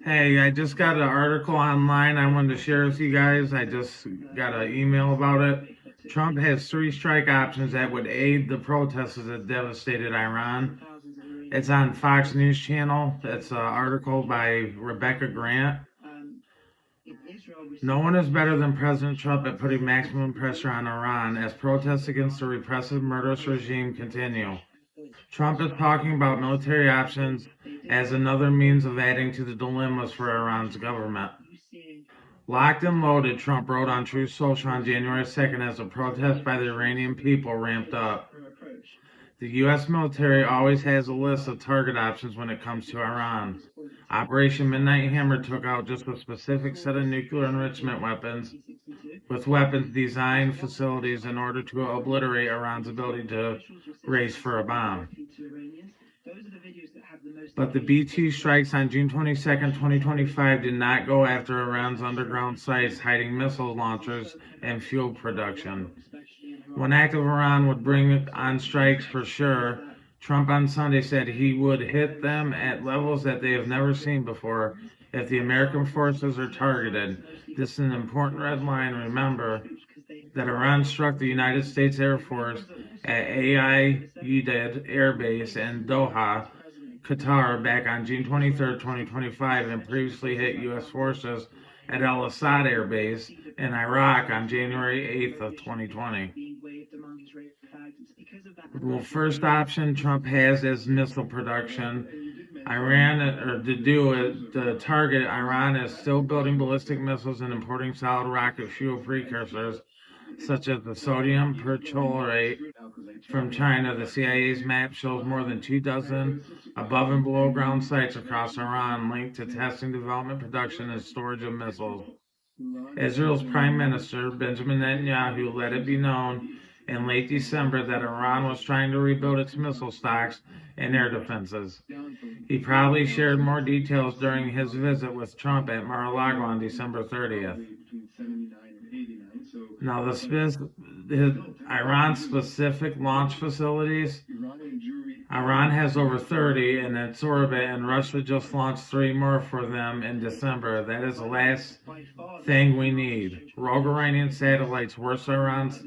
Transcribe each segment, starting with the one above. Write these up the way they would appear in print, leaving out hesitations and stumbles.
Hey, I just got an article online I wanted to share with you guys. I just got an email about it. Trump has three strike options that would aid the protesters that devastated Iran. It's on Fox News Channel. It's an article by Rebecca Grant. No one is better than President Trump at putting maximum pressure on Iran as protests against the repressive, murderous regime continue. Trump is talking about military options as another means of adding to the dilemmas for Iran's government. Locked and loaded, Trump wrote on Truth Social on January 2nd as the protests by the Iranian people ramped up. The U.S. military always has a list of target options when it comes to Iran. Operation Midnight Hammer took out just a specific set of nuclear enrichment weapons, with weapons designed facilities in order to obliterate Iran's ability to race for a bomb. But the B-2 strikes on June 22nd, 2025 did not go after Iran's underground sites hiding missile launchers and fuel production. One act of Iran would bring on strikes for sure. Trump on Sunday said he would hit them at levels that they have never seen before if the American forces are targeted. This is an important red line. Remember that Iran struck the United States Air Force at AI Udeid Air Base in Doha, Qatar back on June 23rd, 2025, and previously hit U.S. forces at Al Assad Air Base in Iraq on January 8th of 2020. Well, first option Trump has is missile production. Iran, or to do it, to target Iran is still building ballistic missiles and importing solid rocket fuel precursors such as the sodium perchlorate from China. The CIA's map shows more than 2 dozen above and below ground sites across Iran linked to testing, development, production, and storage of missiles. Israel's Prime Minister Benjamin Netanyahu let it be known in late December that Iran was trying to rebuild its missile stocks and air defenses. He probably shared more details during his visit with Trump at Mar-a-Lago on December 30th. Now, Iran specific launch facilities, Iran has over 30 in its orbit, and Russia just launched three more for them in December. That is the last thing we need. Rogue Iranian satellites, worse Iran's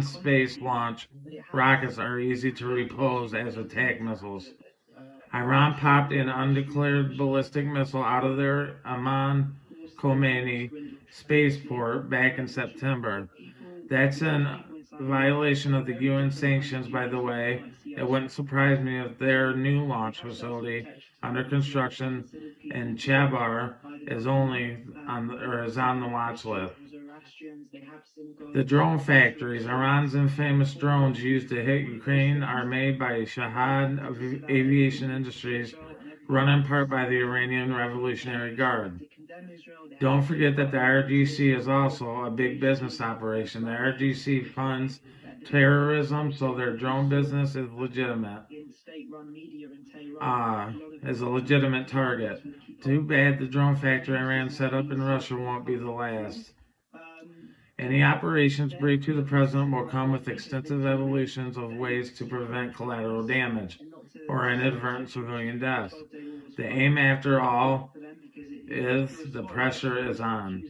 space launch rockets are easy to repose as attack missiles. Iran popped an undeclared ballistic missile out of their Amman Khomeini spaceport back in September. That's in violation of the UN sanctions, by the way. It wouldn't surprise me if their new launch facility under construction in Chabar is on the watch list. The drone factories, Iran's infamous drones used to hit Ukraine, are made by Shahad Aviation Industries, run in part by the Iranian Revolutionary Guard. Don't forget that the RGC is also a big business operation. The RGC funds terrorism, so their drone business is legitimate. Is a legitimate target. Too bad the drone factory Iran set up in Russia won't be the last. Any operations briefed to the president will come with extensive evolutions of ways to prevent collateral damage or inadvertent civilian deaths. The aim, after all, is the pressure is on.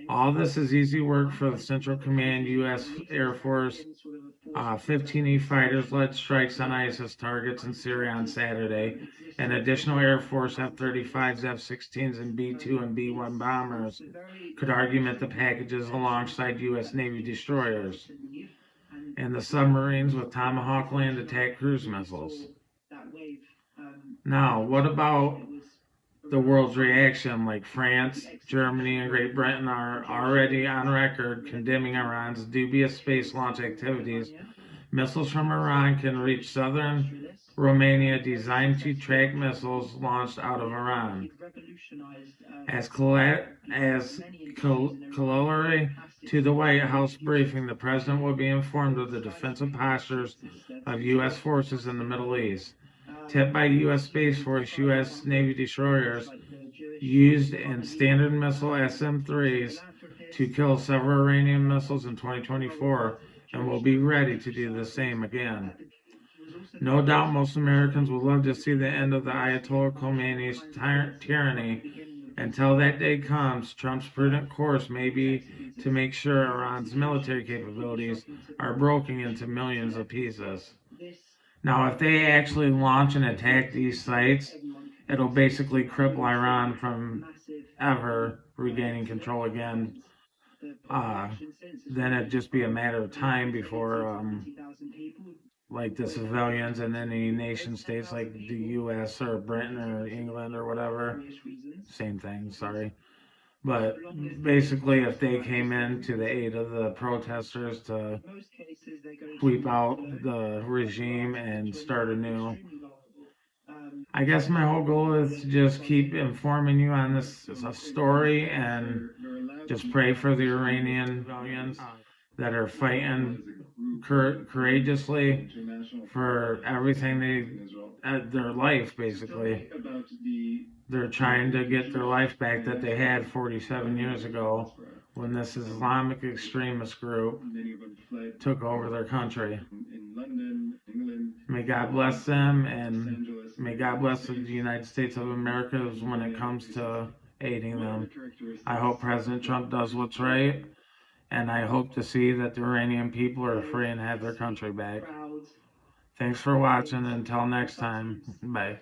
All this is easy work for the Central Command U.S. Air Force. 15E fighters led strikes on ISIS targets in Syria on Saturday, and additional Air Force F-35s, F-16s, and B-2 and B-1 bombers could augment the packages alongside U.S. Navy destroyers and the submarines with Tomahawk land attack cruise missiles. Now, what about the world's reaction? Like France, Germany, and Great Britain are already on record condemning Iran's dubious space launch activities. Missiles from Iran can reach southern Romania, designed to track missiles launched out of Iran. As corollary to the White House briefing, the president will be informed of the defensive postures of U.S. forces in the Middle East. Tipped by U.S. Space Force, U.S. Navy destroyers used in Standard Missile SM-3s to kill several Iranian missiles in 2024 and will be ready to do the same again. No doubt most Americans would love to see the end of the Ayatollah Khomeini's tyranny. Until that day comes, Trump's prudent course may be to make sure Iran's military capabilities are broken into millions of pieces. Now, if they actually launch and attack these sites, it'll basically cripple Iran from ever regaining control again. Uh, then it'd just be a matter of time before like the civilians in any nation states like the US or Britain or England or whatever. Same thing, sorry. But basically, if they came in to the aid of the protesters to sweep out the regime and start anew, I guess my whole goal is to just keep informing you on this story and just pray for the Iranian civilians that are fighting courageously for everything their life basically. They're trying to get their life back that they had 47 years ago when this Islamic extremist group took over their country. May God bless them, and may God bless the United States of America when it comes to aiding them. I hope President Trump does what's right, and I hope to see that the Iranian people are free and have their country back. Thanks for watching. Until next time, bye.